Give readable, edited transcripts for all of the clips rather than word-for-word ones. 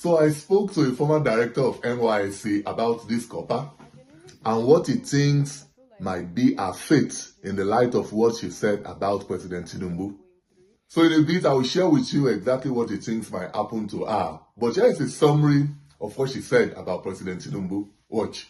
So I spoke to a former director of NYSC about this copper and what he thinks might be her fate in the light of what she said about President Tinubu. So in a bit, I will share with you exactly what he thinks might happen to her. But here is a summary of what she said about President Tinubu. Watch.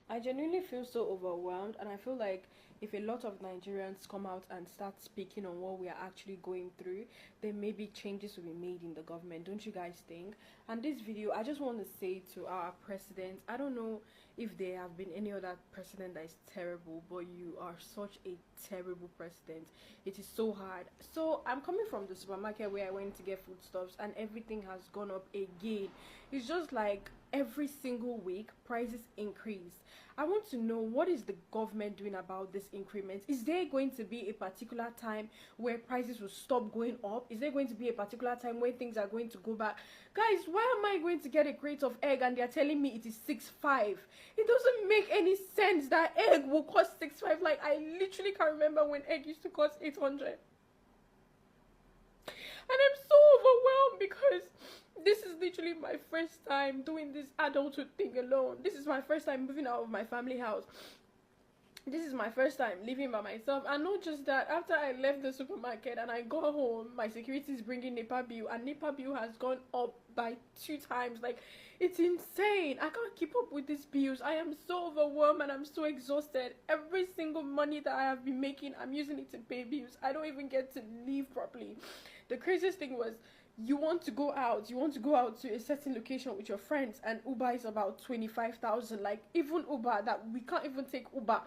I genuinely feel so overwhelmed, and I feel like if a lot of Nigerians come out and start speaking on what we are actually going through, then maybe changes will be made in the government. Don't you guys think? And this video, I just want to say to our president, I don't know if there have been any other president that is terrible, but you are such a terrible president. It is so hard. So I'm coming from the supermarket where I went to get foodstuffs, and everything has gone up again. It's just like every single week prices increase. I want to know, what is the government doing about this increment? Is there going to be a particular time where prices will stop going up? Is there going to be a particular time where things are going to go back? Guys, why am I going to get a crate of egg and they're telling me it is 6.5? It doesn't make any sense that egg will cost 6.5. Like, I literally can't remember when egg used to cost 800. And I'm so overwhelmed because this is literally my first time doing this adulthood thing alone. This is my first time moving out of my family house. This is my first time living by myself. And not just that, after I left the supermarket and I got home, my security is bringing NEPA bill, and NEPA bill has gone up by 2 times. Like, it's insane. I can't keep up with these bills. I am so overwhelmed and I'm so exhausted. Every single money that I have been making, I'm using it to pay bills. I don't even get to live properly. The craziest thing was, you want to go out to a certain location with your friends, and Uber is about 25,000. Like, even Uber, that we can't even take Uber.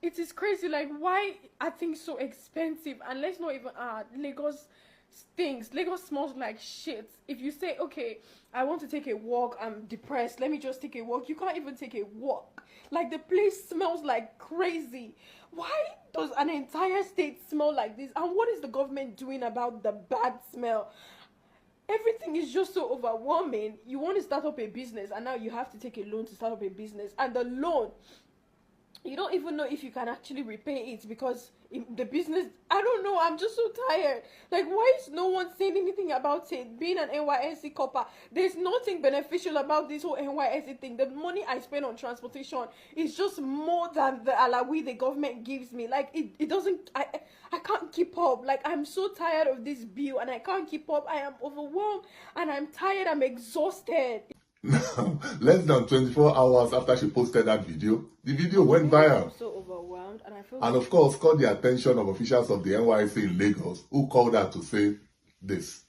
It is crazy. Like, why are things so expensive? And let's not even Lagos stinks. Lagos smells like shit. If you say, okay, I want to take a walk, I'm depressed, let me just take a walk, you can't even take a walk. Like, the place smells like crazy. Why does an entire state smell like this? And what is the government doing about the bad smell? Everything is just so overwhelming. You want to start up a business, and now you have to take a loan to start up a business, and the loan, you don't even know if you can actually repay it, because the business, I don't know, I'm just so tired. Like, why is no one saying anything about it? Being an NYSC copper, there's nothing beneficial about this whole NYSC thing. The money I spend on transportation is just more than the alawi the government gives me. Like, it doesn't, I can't keep up. Like, I'm so tired of this bill and I can't keep up. I am overwhelmed and I'm tired, I'm exhausted. Now, less than 24 hours after she posted that video, the video went viral. I'm so overwhelmed, and of course caught the attention of officials of the NYSC in Lagos, who called her to say this.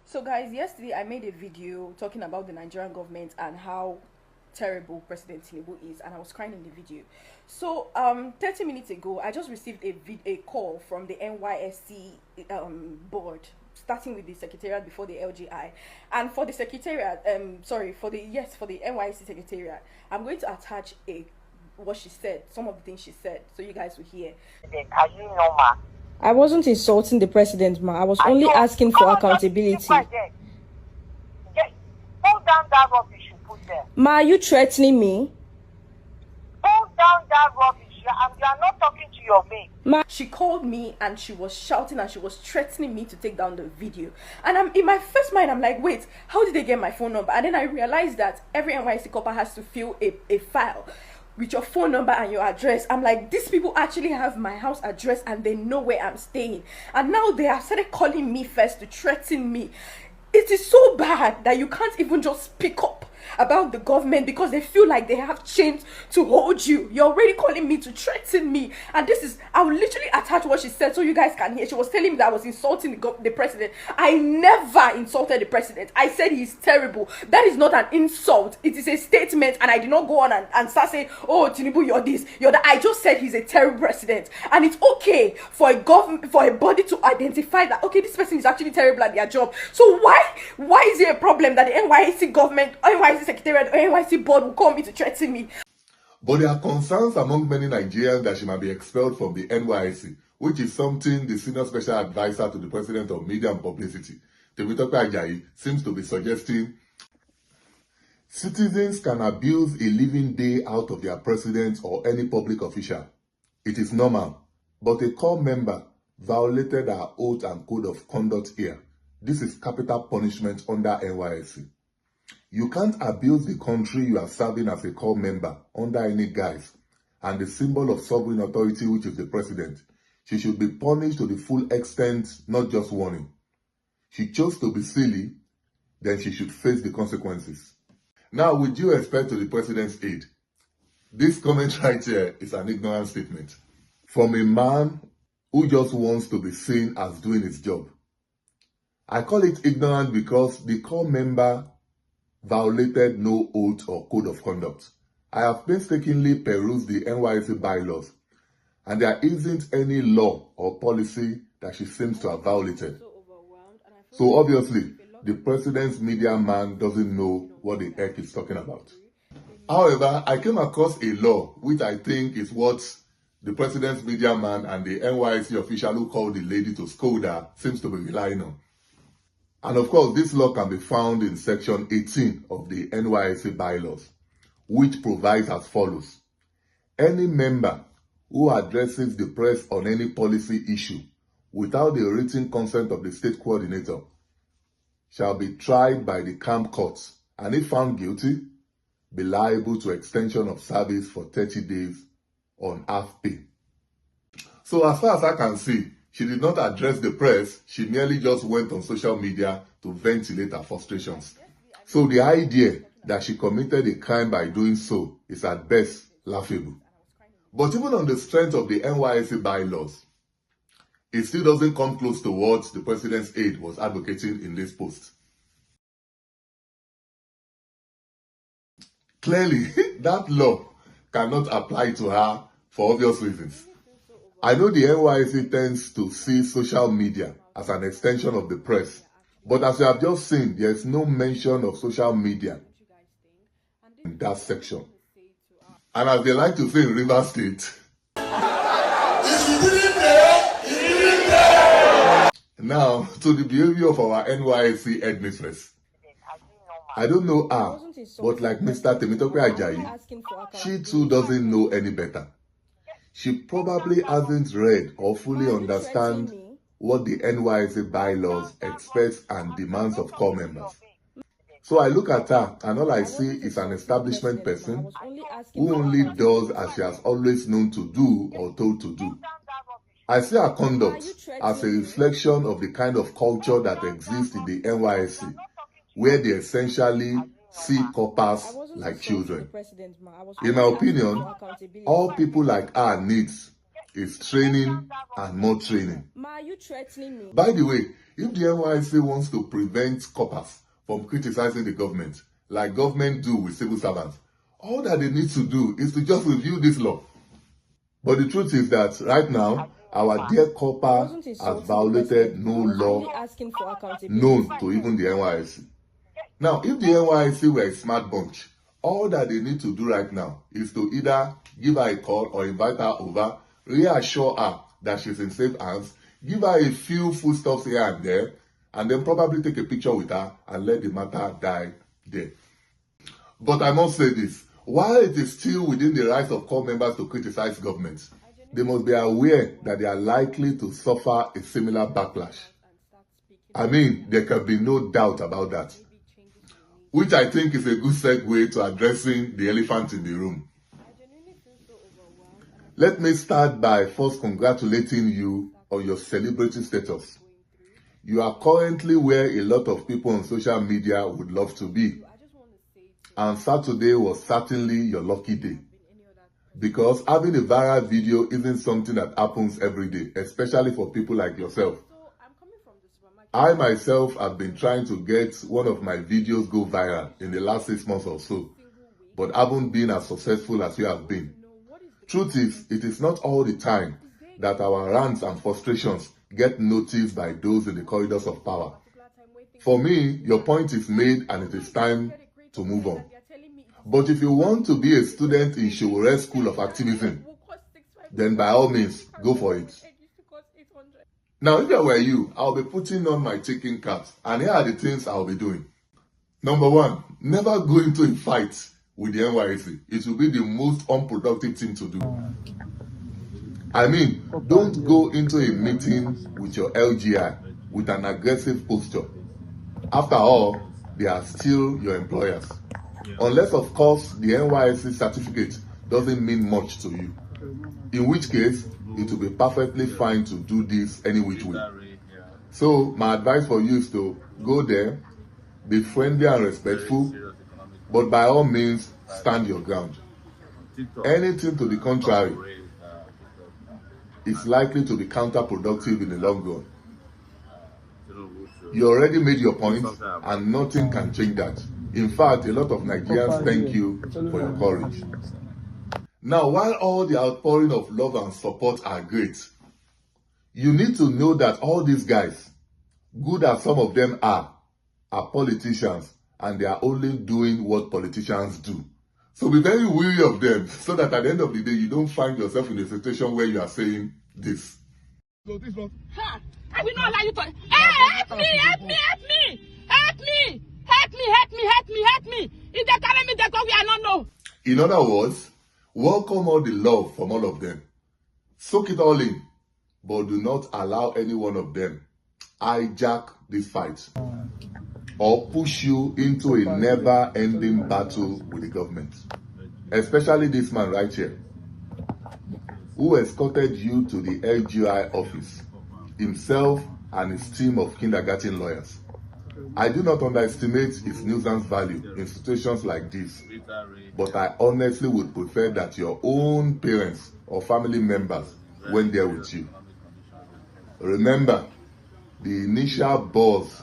So guys, yesterday I made a video talking about the Nigerian government and how terrible President Tinubu is, and I was crying in the video. So 30 minutes ago, I just received a call from the NYSC board, starting with the secretariat before the LGI. And for the secretariat, for the NYSC secretariat, I'm going to attach what she said, some of the things she said, so you guys will hear. Are you normal? I wasn't insulting the president, ma. I was only asking for accountability. Hold down that rubbish you put there. Ma, are you threatening me? Hold down that rubbish. You are not talking to your mate. Ma, she called me and she was shouting and she was threatening me to take down the video. And I'm in my first mind, I'm like, wait, how did they get my phone number? And then I realized that every NYSC copper has to fill a file with your phone number and your address. I'm like, these people actually have my house address and they know where I'm staying. And now they have started calling me first to threaten me. It is so bad that you can't even just speak up about the government because they feel like they have chains to hold you. You're already calling me to threaten me. And this is, I will literally attach what she said so you guys can hear. She was telling me that I was insulting the president. I never insulted the president. I said he's terrible. That is not an insult. It is a statement, and I did not go on and start saying, oh, Tinubu, you're this, you're that. I just said he's a terrible president. And it's okay for a government, for a body to identify that, okay, this person is actually terrible at their job. So why is it a problem that the NYSC government, NYSC secretariat, or NYSC board will call me to threaten me? But there are concerns among many Nigerians that she might be expelled from the NYSC, which is something the senior special advisor to the president of media and publicity, Temitope Ajayi, seems to be suggesting. Citizens can abuse a living day out of their president or any public official. It is normal, but a core member violated our oath and code of conduct here. This is capital punishment under NYSC. You can't abuse the country you are serving as a core member under any guise, and the symbol of sovereign authority, which is the president. She should be punished to the full extent, not just warning. She chose to be silly, then she should face the consequences. Now, with due respect to the president's aide, this comment right here is an ignorant statement from a man who just wants to be seen as doing his job. I call it ignorant because the core member violated no oath or code of conduct. I have painstakingly perused the NYSC bylaws, and there isn't any law or policy that she seems to have violated. So obviously, the president's media man doesn't know what the heck he's talking about. However, I came across a law which I think is what the president's media man and the NYSC official who called the lady to scold her seems to be relying on. And of course, this law can be found in section 18 of the NYSC bylaws, which provides as follows. Any member who addresses the press on any policy issue without the written consent of the state coordinator shall be tried by the camp courts, and if found guilty, be liable to extension of service for 30 days on half pay. So as far as I can see, she did not address the press, she merely just went on social media to ventilate her frustrations. So the idea that she committed a crime by doing so is at best laughable. But even on the strength of the NYSC bylaws, it still doesn't come close to what the president's aide was advocating in this post. Clearly, that law cannot apply to her for obvious reasons. I know the NYSC tends to see social media as an extension of the press, but as you have just seen, there is no mention of social media in that section. And as they like to say in Rivers State, now to the behavior of our NYSC headmistress. I don't know her, but like Mr. Temitope Ajayi, she too doesn't know any better. She probably hasn't read or fully understand what the NYSC bylaws expects and demands of core members. So I look at her and all I see is an establishment person who only does as she has always known to do or told to do. I see her conduct as a reflection of the kind of culture that exists in the NYSC, where they essentially see coppers like children. In my opinion, all people like her needs is training and more training. By the way, if the NYSC wants to prevent coppers from criticizing the government, like government do with civil servants, all that they need to do is to just review this law. But the truth is that right now, our dear copper has violated no law known to even the NYSC. Now, if the NYSC were a smart bunch, all that they need to do right now is to either give her a call or invite her over, reassure her that she's in safe hands, give her a few foodstuffs here and there, and then probably take a picture with her and let the matter die there. But I must say this, while it is still within the rights of core members to criticize governments, they must be aware that they are likely to suffer a similar backlash. I mean, there can be no doubt about that. Which I think is a good segue to addressing the elephant in the room. Let me start by first congratulating you on your celebrity status. You are currently where a lot of people on social media would love to be. And Saturday was certainly your lucky day. Because having a viral video isn't something that happens every day, especially for people like yourself. I myself have been trying to get one of my videos go viral in the last 6 months or so, but haven't been as successful as you have been. Truth is, it is not all the time that our rants and frustrations get noticed by those in the corridors of power. For me, your point is made and it is time to move on. But if you want to be a student in Showore School of Activism, then by all means, go for it. Now, if I were you, I'll be putting on my chicken caps, and here are the things I'll be doing. Number one, never go into a fight with the NYSC. It will be the most unproductive thing to do. I mean, don't go into a meeting with your LGI with an aggressive posture. After all, they are still your employers. Unless, of course, the NYSC certificate doesn't mean much to you. In which case, it will be perfectly fine to do this any which way. So, my advice for you is to go there, be friendly and respectful, but by all means, stand your ground. Anything to the contrary is likely to be counterproductive in the long run. You already made your point, and nothing can change that. In fact, a lot of Nigerians thank you for your courage. Now, while all the outpouring of love and support are great, you need to know that all these guys, good as some of them are politicians, and they are only doing what politicians do. So be very wary of them, so that at the end of the day, you don't find yourself in a situation where you are saying this. So this one. I will not allow you to. Hey, help me, help me, help me, help me, help me, help me, help me, help me. If they carry me, they go where I don't know. In other words, welcome all the love from all of them. Soak it all in, but do not allow any one of them hijack this fight or push you into a never-ending battle with the government. Especially this man right here, who escorted you to the LGI office, himself and his team of kindergarten lawyers. I do not underestimate his nuisance value in situations like this, but I honestly would prefer that your own parents or family members went there with you. Remember, the initial buzz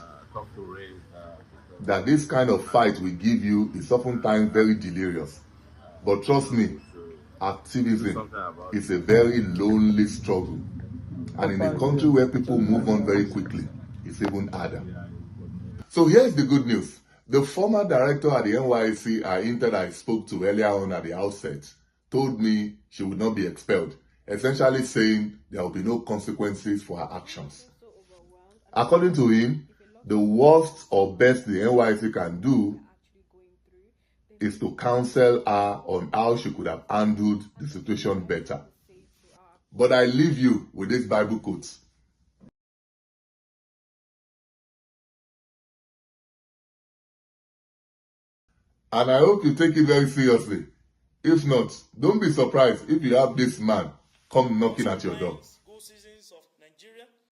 that this kind of fight will give you is oftentimes very delirious. But trust me, activism is a very lonely struggle. And in a country where people move on very quickly, it's even harder. So here's the good news. The former director at the NYSC I hinted I spoke to earlier on at the outset told me she would not be expelled, essentially saying there will be no consequences for her actions. According to him, the worst or best the NYSC can do is to counsel her on how she could have handled the situation better. But I leave you with this Bible quote. And I hope you take it very seriously. If not, don't be surprised if you have this man come knocking at your door.